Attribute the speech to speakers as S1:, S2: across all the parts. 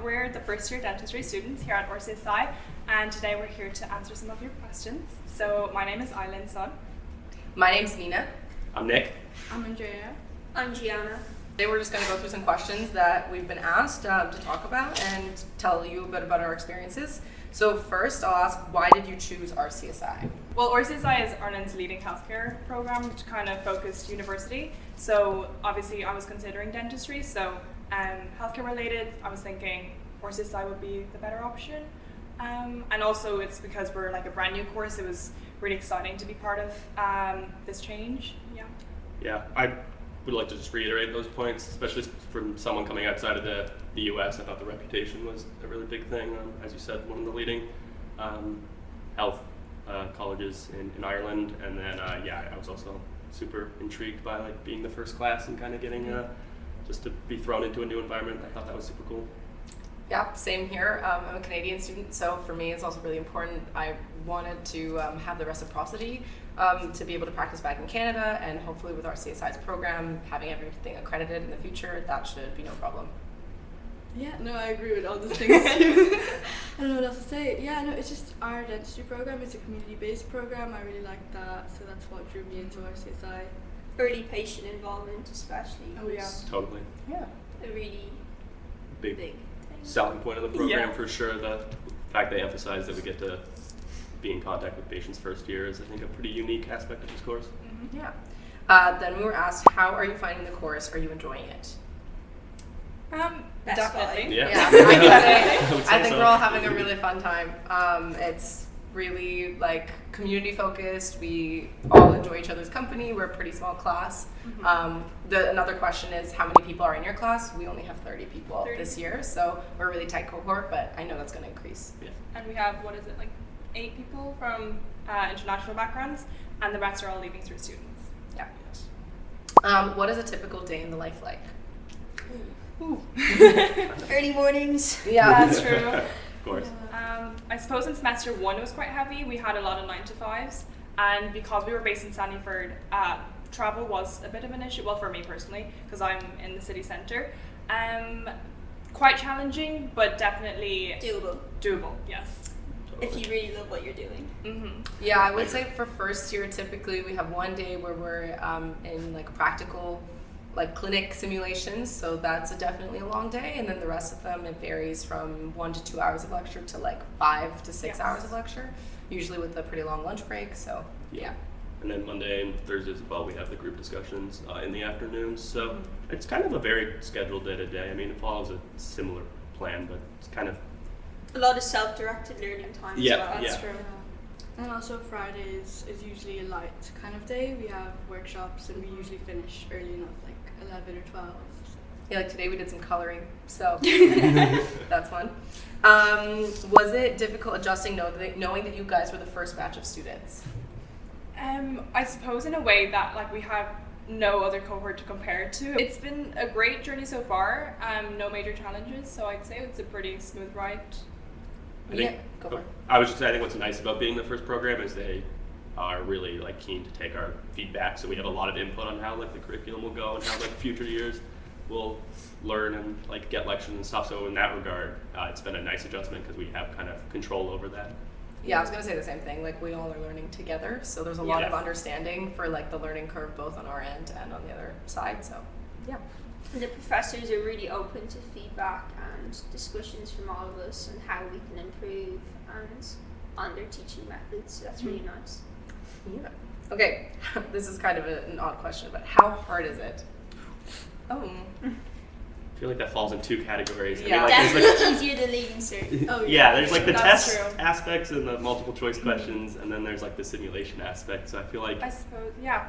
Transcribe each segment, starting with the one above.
S1: We're the first year dentistry students here at RCSI, and today we're here to answer some of your questions. So my name is Eileen Sun.
S2: My name's Nina.
S3: I'm Nick.
S4: I'm Andrea.
S5: I'm Gianna.
S2: Today we're just going to go through some questions that we've been asked to talk about and tell you a bit about our experiences. So first I'll ask, why did you choose RCSI?
S1: Well, RCSI is Ireland's leading healthcare program, kind of focused university. So obviously I was considering dentistry, so healthcare related, I was thinking RCSI would be the better option. And also it's because we're like a brand new course, it was really exciting to be part of this change.
S3: Yeah, I would like to just reiterate those points, especially from someone coming outside of the US. I thought the reputation was a really big thing. As you said, one of the leading health colleges in Ireland. And then, I was also super intrigued by like being the first class and kind of getting just to be thrown into a new environment. I thought that was super cool.
S2: Yeah, same here. I'm a Canadian student, so for me it's also really important. I wanted to have the reciprocity to be able to practice back in Canada, and hopefully with our CSI's program, having everything accredited in the future, that should be no problem.
S4: Yeah, no, I agree with all the things too. I don't know what else to say. Yeah, no, it's just our dentistry program. It's a community-based program. I really like that, so that's what drew me into our CSI.
S5: Early patient involvement, especially.
S1: Oh yeah.
S3: Totally.
S2: Yeah.
S5: A really
S3: Big
S5: thing.
S3: selling point of the program
S1: Yeah.
S3: for sure. The fact they emphasize that we get to be in contact with patients first year is, I think, a pretty unique aspect of this course.
S1: Mm-hmm.
S2: Yeah. Then we were asked, how are you finding the course? Are you enjoying it?
S5: That's
S1: Definitely.
S5: fine.
S3: Yeah.
S2: I think we're all having a really fun time. It's really like community focused. We all enjoy each other's company. We're a pretty small class. Another question is, how many people are in your class? We only have 30 people
S1: 30.
S2: this year, so we're a really tight cohort, but I know that's going to increase.
S3: Yeah.
S1: And we have, 8 people from international backgrounds, and the rest are all Leaving Cert students.
S2: Yeah.
S3: Yes.
S2: What is a typical day in the life like?
S5: Early mornings.
S2: Yeah.
S1: That's true.
S3: Of course.
S1: I suppose in semester 1 it was quite heavy. We had a lot of 9-to-5s, and because we were based in Sandyford, travel was a bit of an issue. Well, for me personally, because I'm in the city centre. Quite challenging, but definitely
S5: Doable.
S1: Yes.
S5: If you really love what you're doing.
S1: Mm-hmm.
S2: Yeah, I would say for first year, typically we have one day where we're in like practical, like clinic simulations. So that's definitely a long day, and then the rest of them, it varies from 1 to 2 hours of lecture to like 5 to 6
S1: Yes.
S2: hours of lecture, usually with a pretty long lunch break. So yeah.
S3: And then Monday and Thursdays as well, we have the group discussions in the afternoons. So it's kind of a very scheduled day to day. I mean, it follows a similar plan, but it's kind of
S5: A lot of self-directed learning time
S3: Yeah,
S5: as well.
S1: That's
S3: yeah.
S1: true.
S4: And also Fridays is usually a light kind of day. We have workshops and we usually finish early enough, like 11 or 12.
S2: Yeah, like today we did some coloring, so that's fun. Was it difficult adjusting knowing that you guys were the first batch of students?
S1: I suppose in a way that like we have no other cohort to compare it to. It's been a great journey so far. No major challenges, so I'd say it's a pretty smooth ride.
S3: I think,
S2: Go for it.
S3: I was just saying, I think what's nice about being the first program is they are really like keen to take our feedback. So we have a lot of input on how like the curriculum will go and how like future years will learn and like get lections and stuff. So in that regard, it's been a nice adjustment because we have kind of control over that.
S2: Yeah, I was gonna say the same thing. Like we all are learning together, so there's a lot of
S3: Yeah.
S2: understanding for like the learning curve both on our end and on the other side. So yeah.
S5: And the professors are really open to feedback and discussions from all of us and how we can improve and on their teaching methods. So that's really nice.
S2: Yeah. Okay, this is kind of an odd question, but how hard is it? Oh.
S3: I feel like that falls in 2 categories.
S2: Yeah.
S3: I mean, like, there's,
S5: Definitely easier than Leaving Cert.
S4: Oh
S3: yeah, there's like the
S1: That's
S3: test
S1: true.
S3: aspects and the multiple choice questions, and then there's like the simulation aspect. So I feel like
S1: I suppose, yeah.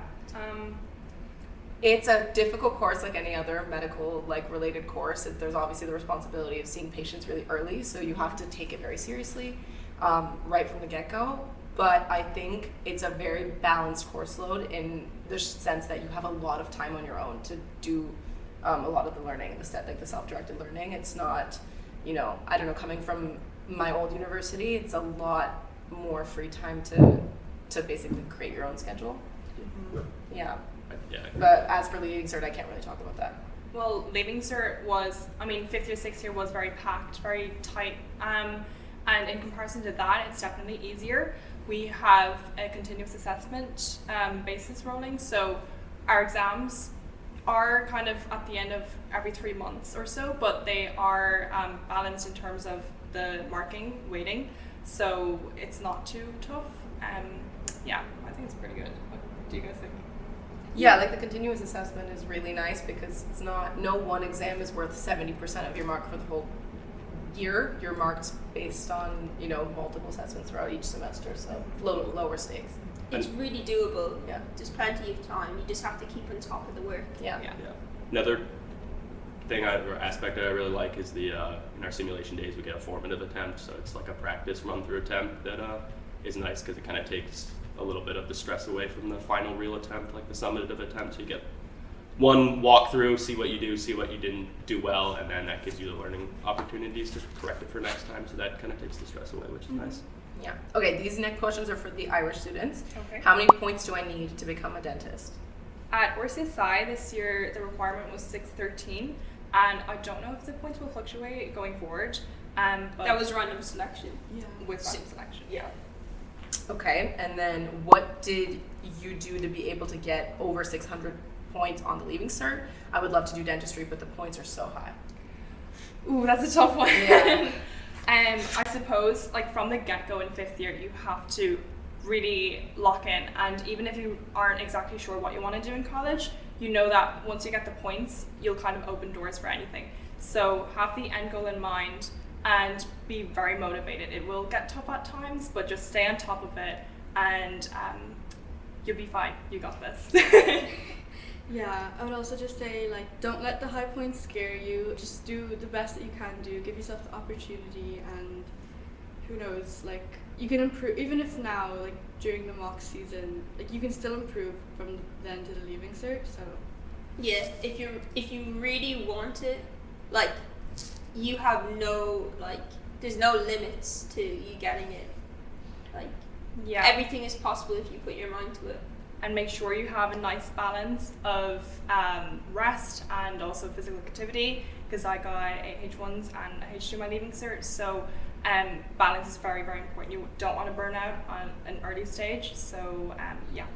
S2: It's a difficult course like any other medical like related course. There's obviously the responsibility of seeing patients really early, so you have to take it very seriously right from the get-go. But I think it's a very balanced course load in the sense that you have a lot of time on your own to do a lot of the learning, the self-directed learning. It's not, I don't know, coming from my old university, it's a lot more free time to basically create your own schedule. Yeah.
S3: yeah.
S2: But as for Leaving Cert, I can't really talk about that.
S1: Well, Leaving Cert was, I mean, 5th year, 6th year was very packed, very tight. And in comparison to that, it's definitely easier. We have a continuous assessment basis rolling, so our exams are kind of at the end of every 3 months or so, but they are balanced in terms of the marking weighting, so it's not too tough. Yeah, I think it's pretty good. What do you guys think?
S2: Yeah, like the continuous assessment is really nice because it's not, no one exam is worth 70% of your mark for the whole year. You're marked based on, you know, multiple assessments throughout each semester, so lower stakes.
S5: It's really doable.
S2: Yeah.
S5: There's plenty of time. You just have to keep on top of the work.
S2: Yeah.
S3: Yeah. Another thing or aspect that I really like is the in our simulation days we get a formative attempt, so it's like a practice run through attempt that is nice because it kind of takes a little bit of the stress away from the final real attempt, like the summative attempt. So you get one walkthrough, see what you do, see what you didn't do well, and then that gives you the learning opportunities to correct it for next time. So that kind of takes the stress away, which is nice.
S2: Yeah. Okay, these next questions are for the Irish students.
S1: Okay.
S2: How many points do I need to become a dentist?
S1: At RCSI this year, the requirement was 613, and I don't know if the points will fluctuate going forward. But
S5: That was random selection.
S4: Yeah.
S1: with random selection.
S5: Yeah.
S2: Okay, and then what did you do to be able to get over 600 points on the Leaving Cert? I would love to do dentistry, but the points are so high.
S1: Ooh, that's a tough one.
S2: Yeah.
S1: I suppose, like from the get-go in 5th year, you have to really lock in, and even if you aren't exactly sure what you want to do in college, you know that once you get the points, you'll kind of open doors for anything. So have the end goal in mind and be very motivated. It will get tough at times, but just stay on top of it, and you'll be fine. You got this.
S4: Yeah, I would also just say, like, don't let the high points scare you. Just do the best that you can do. Give yourself the opportunity, and who knows, like, you can improve. Even if now, like, during the mock season, like, you can still improve from then to the Leaving Cert, so.
S5: Yeah, if you really want it, like, you have no, like, there's no limits to you getting it. Like,
S1: Yeah.
S5: everything is possible if you put your mind to it.
S1: And make sure you have a nice balance of rest and also physical activity, because I got 8 H1s and a H2 my Leaving Cert, so balance is very, very important. You don't want to burn out on an early stage, so yeah.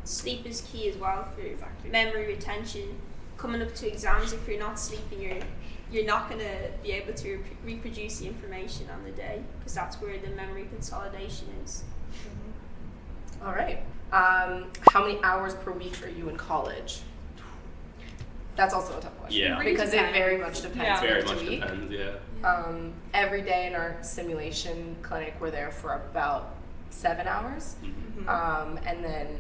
S5: Sleep is key as well for
S1: Exactly.
S5: memory retention. Coming up to exams, if you're not sleeping, you're not going to be able to reproduce the information on the day, because that's where the memory consolidation is.
S2: All right. How many hours per week are you in college? That's also a tough question.
S3: Yeah.
S2: Because it very much depends
S1: Yeah.
S3: Very
S2: week to
S3: much
S2: week.
S3: depends, yeah.
S2: Every day in our simulation clinic, we're there for about 7 hours. And then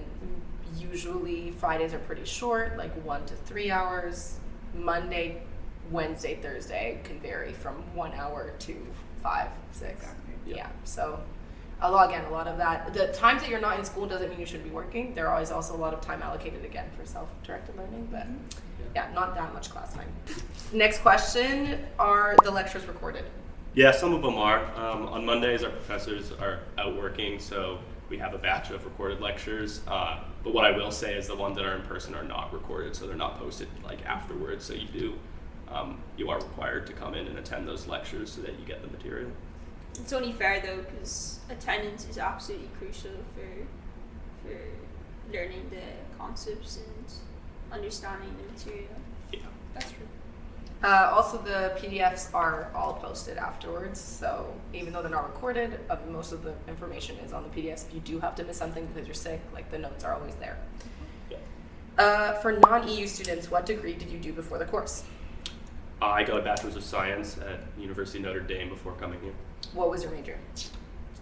S2: usually Fridays are pretty short, like 1 to 3 hours. Monday, Wednesday, Thursday can vary from 1 hour to 5, 6.
S1: Exactly.
S2: Yeah. So a lot of that. The times that you're not in school doesn't mean you should be working. There are also a lot of time allocated again for self-directed learning, but yeah, not that much class time. Next question, are the lectures recorded?
S3: Yeah, some of them are. On Mondays, our professors are out working, so we have a batch of recorded lectures. But what I will say is the ones that are in person are not recorded, so they're not posted like afterwards. So you are required to come in and attend those lectures so that you get the material.
S5: It's only fair though, because attendance is absolutely crucial for learning the concepts and understanding the material.
S3: Yeah.
S1: That's true.
S2: Also, the PDFs are all posted afterwards, so even though they're not recorded, most of the information is on the PDFs. If you do have to miss something because you're sick, like the notes are always there. For non-EU students, what degree did you do before the course?
S3: I got a Bachelor's of Science at University of Notre Dame before coming here.
S2: What was your major?
S3: It's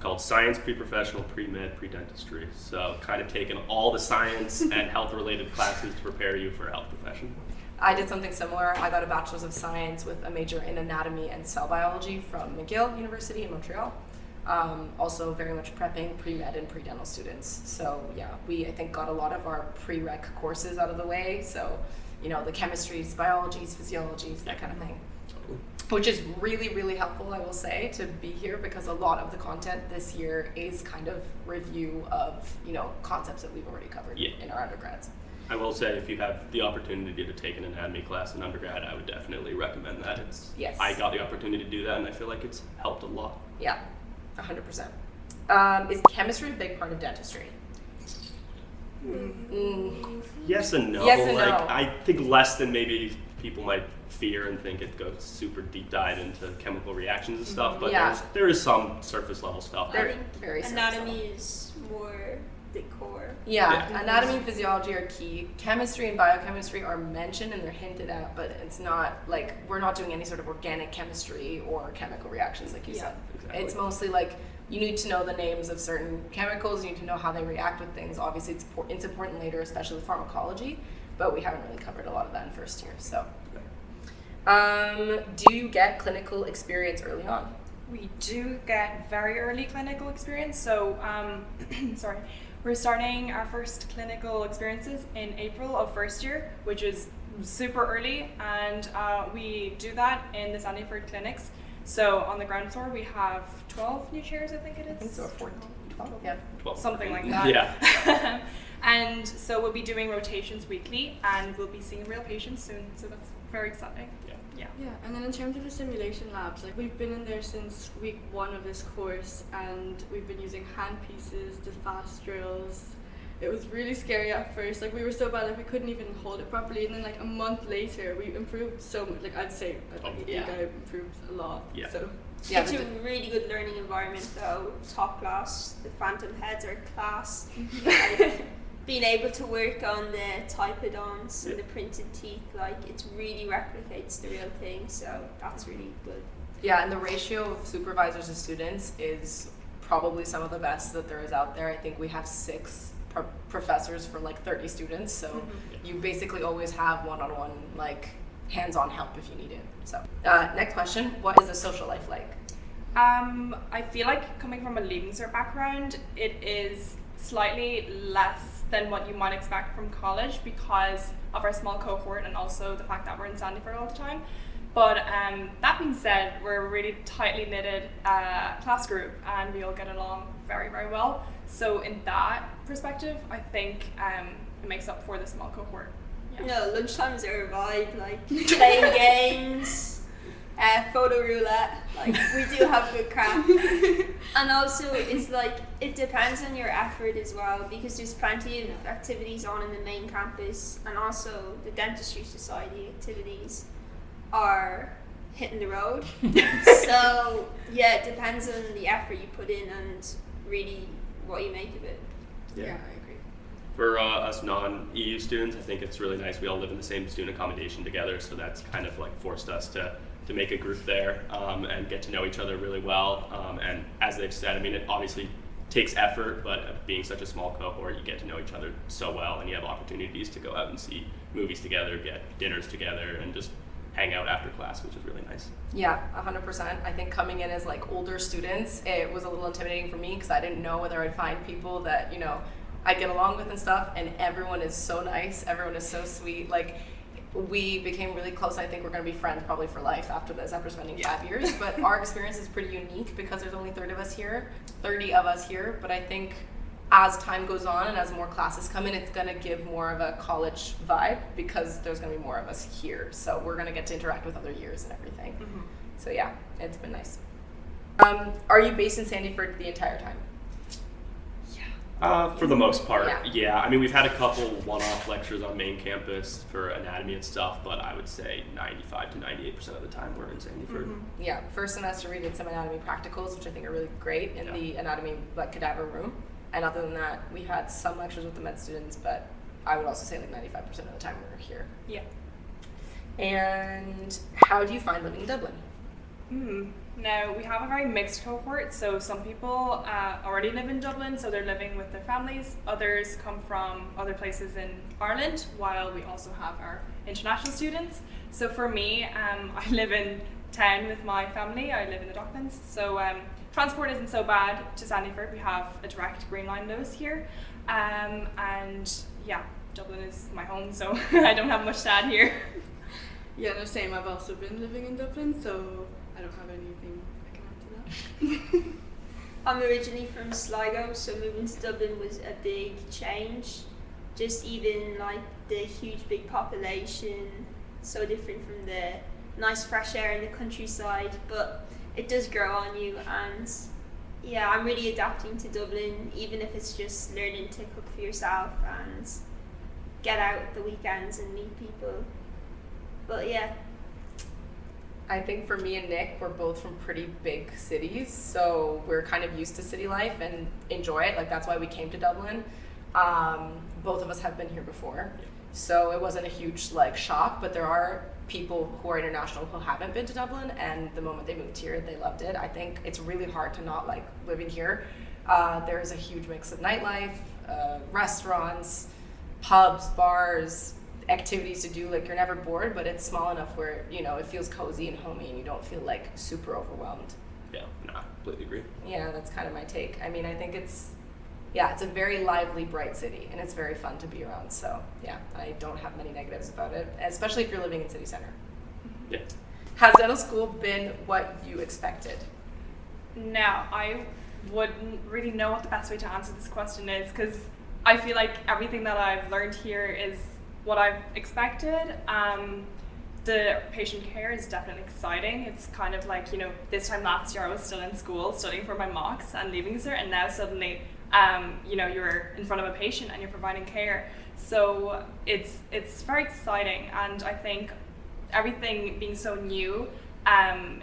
S3: called Science Pre-Professional, Pre-Med, Pre-Dentistry. So kind of taking all the science and health-related classes to prepare you for a health profession.
S2: I did something similar. I got a Bachelor's of Science with a major in Anatomy and Cell Biology from McGill University in Montreal. Also very much prepping pre-med and pre-dental students. So yeah, I think got a lot of our prereq courses out of the way. So, you know, the chemistries, biologies, physiologies, that kind of thing. Which is really, really helpful, I will say, to be here, because a lot of the content this year is kind of review of, you know, concepts that we've already covered in our undergrads.
S3: I will say, if you have the opportunity to take an anatomy class in undergrad, I would definitely recommend that.
S2: Yes.
S3: I got the opportunity to do that, and I feel like it's helped a lot.
S2: Yeah, 100%. Is chemistry a big part of dentistry?
S3: Yes and no.
S2: Yes and
S3: like,
S2: no.
S3: I think less than maybe people might fear and think it goes super deep dive into chemical reactions and stuff, but
S2: Yeah.
S3: there is some surface level stuff.
S2: They're
S5: I think
S2: very surface
S5: anatomy
S2: level.
S5: is more the core.
S2: Yeah,
S3: Yeah.
S2: anatomy and physiology are key. Chemistry and biochemistry are mentioned and they're hinted at, but it's not like we're not doing any sort of organic chemistry or chemical reactions like you
S5: Yeah,
S2: said.
S3: exactly.
S2: It's mostly like you need to know the names of certain chemicals, you need to know how they react with things. Obviously, it's important later, especially with pharmacology, but we haven't really covered a lot of that in first year. So, do you get clinical experience early on?
S1: We do get very early clinical experience. So, sorry, we're starting our first clinical experiences in April of first year, which is super early, and we do that in the Sandyford clinics. So on the ground floor, we have 12 new chairs, I think it is.
S2: I think so, 14, 12, yeah.
S3: 12.
S1: Something like that.
S3: Yeah.
S1: And so we'll be doing rotations weekly, and we'll be seeing real patients soon. So that's very exciting.
S3: Yeah.
S1: Yeah.
S4: Yeah, and then in terms of the simulation labs, like we've been in there since week 1 of this course, and we've been using hand pieces, the fast drills. It was really scary at first. Like we were so bad, like we couldn't even hold it properly. And then like a month later, we improved so much. Like I'd say, I think
S2: Yeah.
S4: I improved a lot.
S3: Yeah.
S4: So
S2: Yeah,
S5: It's
S2: but
S5: a really good learning environment though. Top class. The phantom heads are class. Being able to work on the typodonts and the printed teeth, like it really replicates the real thing. So that's really good.
S2: Yeah, and the ratio of supervisors to students is probably some of the best that there is out there. I think we have 6 professors for like 30 students, so you basically always have one-on-one, like hands-on help if you need it. So, next question: what is the social life like?
S1: I feel like coming from a Leaving Cert background, it is slightly less than what you might expect from college because of our small cohort and also the fact that we're in Sandyford all the time. But that being said, we're a really tightly knitted class group and we all get along very, very well. So in that perspective, I think it makes up for the small cohort. Yeah.
S5: No, lunchtimes are a vibe, like playing games, photo roulette, like we do have good crack. And also it's like, it depends on your effort as well, because there's plenty of activities on in the main campus, and also the Dentistry Society activities are hitting the road. So yeah, it depends on the effort you put in and really what you make of it.
S3: Yeah.
S4: I agree.
S3: For us non-EU students, I think it's really nice. We all live in the same student accommodation together, so that's kind of like forced us to make a group there and get to know each other really well. And as they've said, I mean, it obviously takes effort, but being such a small cohort, you get to know each other so well, and you have opportunities to go out and see movies together, get dinners together, and just hang out after class, which is really nice.
S2: Yeah, 100%. I think coming in as like older students, it was a little intimidating for me because I didn't know whether I'd find people that, you know, I get along with and stuff, and everyone is so nice, everyone is so sweet. Like, we became really close. I think we're going to be friends probably for life after this, after spending 5 years. But our experience is pretty unique because there's only 30 of us here. But I think as time goes on and as more classes come in, it's going to give more of a college vibe because there's going to be more of us here. So we're going to get to interact with other years and everything. So yeah, it's been nice. Are you based in Sandyford the entire time?
S3: For the most part,
S2: Yeah.
S3: yeah. I mean, we've had a couple one-off lectures on main campus for anatomy and stuff, but I would say 95 to 98% of the time we're in Sandyford.
S2: Yeah, first semester we did some anatomy practicals, which I think are really great in
S3: Yeah.
S2: the anatomy like cadaver room. And other than that, we had some lectures with the med students, but I would also say like 95% of the time we were here.
S1: Yeah.
S2: And how do you find living in Dublin?
S1: Now, we have a very mixed cohort, so some people already live in Dublin, so they're living with their families. Others come from other places in Ireland, while we also have our international students. So for me, I live in town with my family. I live in the Docklands, so transport isn't so bad to Sandyford. We have a direct Green Line nose here, and yeah, Dublin is my home, so I don't have much to add here.
S4: Yeah, no, same. I've also been living in Dublin, so I don't have anything I can add to that.
S5: I'm originally from Sligo, so moving to Dublin was a big change. Just even like the huge big population, so different from the nice fresh air in the countryside, but it does grow on you. And yeah, I'm really adapting to Dublin, even if it's just learning to cook for yourself and get out at the weekends and meet people. But yeah.
S2: I think for me and Nick, we're both from pretty big cities, so we're kind of used to city life and enjoy it. Like, that's why we came to Dublin. Both of us have been here before, so it wasn't a huge like shock, but there are people who are international who haven't been to Dublin, and the moment they moved here, they loved it. I think it's really hard to not like living here. There is a huge mix of nightlife, restaurants, pubs, bars, activities to do. Like, you're never bored, but it's small enough where, you know, it feels cozy and homey and you don't feel like super overwhelmed.
S3: Yeah, no, I completely agree.
S2: Yeah, that's kind of my take. I mean, I think it's a very lively, bright city, and it's very fun to be around. So yeah, I don't have many negatives about it, especially if you're living in city center.
S3: Yeah.
S2: Has dental school been what you expected?
S1: Now, I wouldn't really know what the best way to answer this question is, because I feel like everything that I've learned here is what I've expected. The patient care is definitely exciting. It's kind of like, you know, this time last year I was still in school studying for my mocks and Leaving Cert, and now suddenly, you know, you're in front of a patient and you're providing care. So it's very exciting, and I think everything being so new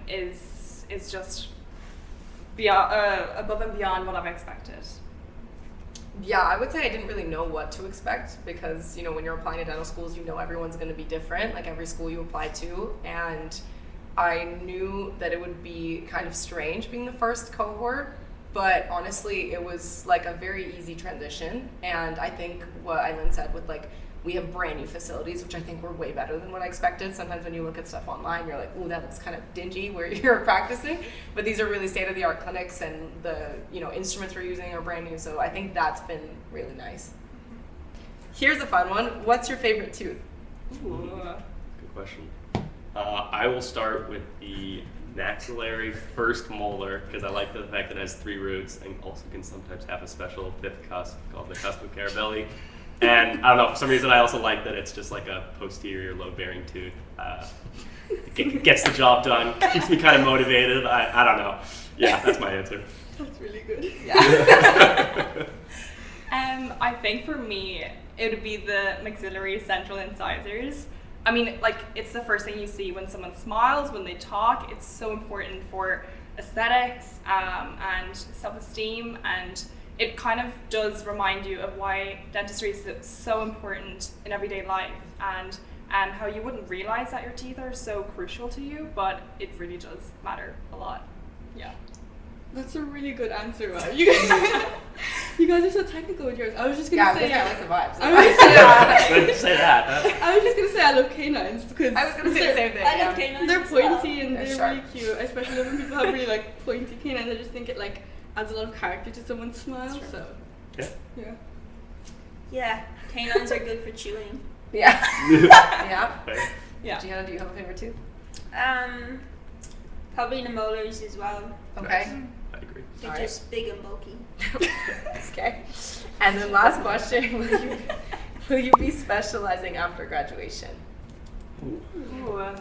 S1: is just beyond, above and beyond what I've expected.
S2: Yeah, I would say I didn't really know what to expect, because, you know, when you're applying to dental schools, you know everyone's going to be different, like every school you apply to, and I knew that it would be kind of strange being the first cohort, but honestly it was like a very easy transition. And I think what Eileen said with like, we have brand new facilities, which I think were way better than what I expected. Sometimes when you look at stuff online, you're like, ooh, that looks kind of dingy where you're practicing. But these are really state-of-the-art clinics, and the, you know, instruments we're using are brand new. So I think that's been really nice. Here's a fun one. What's your favorite tooth?
S1: Ooh.
S3: Good question. I will start with the maxillary first molar, because I like the fact that it has 3 roots and also can sometimes have a special 5th cusp called the cusp of carabelli. And I don't know, for some reason I also like that it's just like a posterior load-bearing tooth. It gets the job done, keeps me kind of motivated. I don't know. Yeah, that's my answer.
S4: That's really good.
S2: Yeah.
S1: I think for me, it would be the maxillary central incisors. I mean, like, it's the first thing you see when someone smiles, when they talk. It's so important for aesthetics and self-esteem, and it kind of does remind you of why dentistry is so important in everyday life, and how you wouldn't realize that your teeth are so crucial to you, but it really does matter a lot. Yeah.
S4: That's a really good answer, wow. You guys are so technical with yours. I was just gonna say
S2: I like the vibes.
S3: Good to say that. Huh?
S4: I was just gonna say I love canines, because
S2: I was gonna say the same thing.
S5: I love canines.
S4: they're
S5: as well.
S4: pointy and
S2: They're
S4: they're
S2: sharp.
S4: really cute, especially when people have really like pointy canines. I just think it like adds a lot of character to someone's smile.
S2: That's true.
S4: So
S3: Yeah.
S4: yeah.
S5: Yeah, canines are good for chewing.
S2: Yeah. Yeah.
S3: Okay.
S1: Yeah.
S2: Gianna, do you have a favorite tooth?
S5: Probably the molars as well.
S2: Okay.
S3: I agree.
S5: They're
S2: Alright.
S5: just big and bulky.
S2: Okay. And then last question, will you be specializing after graduation?
S1: Ooh.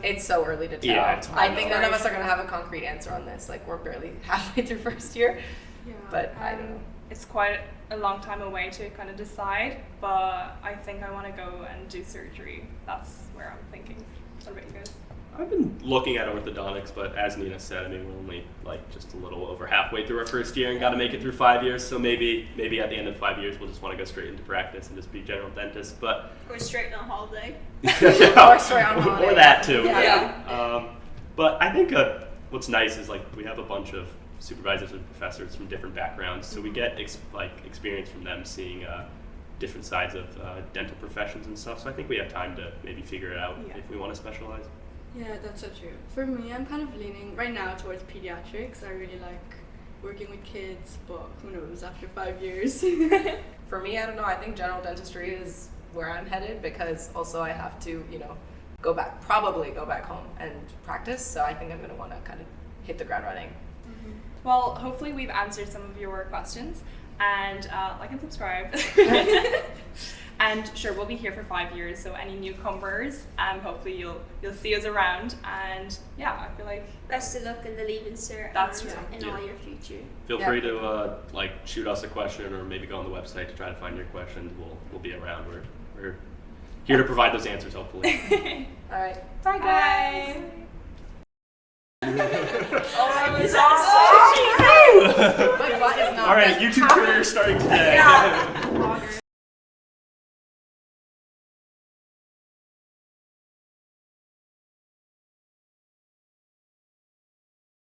S2: It's so early to tell.
S3: Yeah, it's hard
S2: I
S3: to
S2: think
S3: know.
S2: none of us are going to have a concrete answer on this. Like, we're barely halfway through first year,
S4: Yeah.
S2: but I don't know.
S1: It's quite a long time away to kind of decide, but I think I want to go and do surgery. That's where I'm thinking. What about you guys?
S3: I've been looking at orthodontics, but as Nina said, I mean, we're only like just a little over halfway through our first year and got to make it through 5 years. So maybe at the end of 5 years, we'll just want to go straight into practice and just be general dentists. But
S5: Or straight on holiday.
S2: Or straight on holiday.
S3: or that too.
S2: Yeah.
S3: But I think what's nice is like we have a bunch of supervisors and professors from different backgrounds, so we get experience from them, seeing different sides of dental professions and stuff. So I think we have time to maybe figure it out if we want to specialize.
S4: Yeah, that's so true. For me, I'm kind of leaning right now towards pediatrics. I really like working with kids, but who knows, after 5 years.
S2: For me, I don't know. I think general dentistry is where I'm headed, because also I have to, you know, probably go back home and practice. So I think I'm going to want to kind of hit the ground running.
S1: Well, hopefully we've answered some of your questions, and like and subscribe. And sure, we'll be here for 5 years, so any newcomers, hopefully you'll see us around. And yeah, I feel like
S5: Best of luck in the Leaving Cert
S1: That's
S5: and
S1: true.
S5: in all your future.
S3: Feel
S2: Yeah.
S3: free to like shoot us a question or maybe go on the website to try to find your questions. We'll be around. We're here to provide those answers, hopefully.
S2: All right.
S1: bye guys.
S5: Oh,
S2: was
S5: so cheesy.
S2: My butt is not.
S3: All right, YouTube career starting today.
S2: Yeah.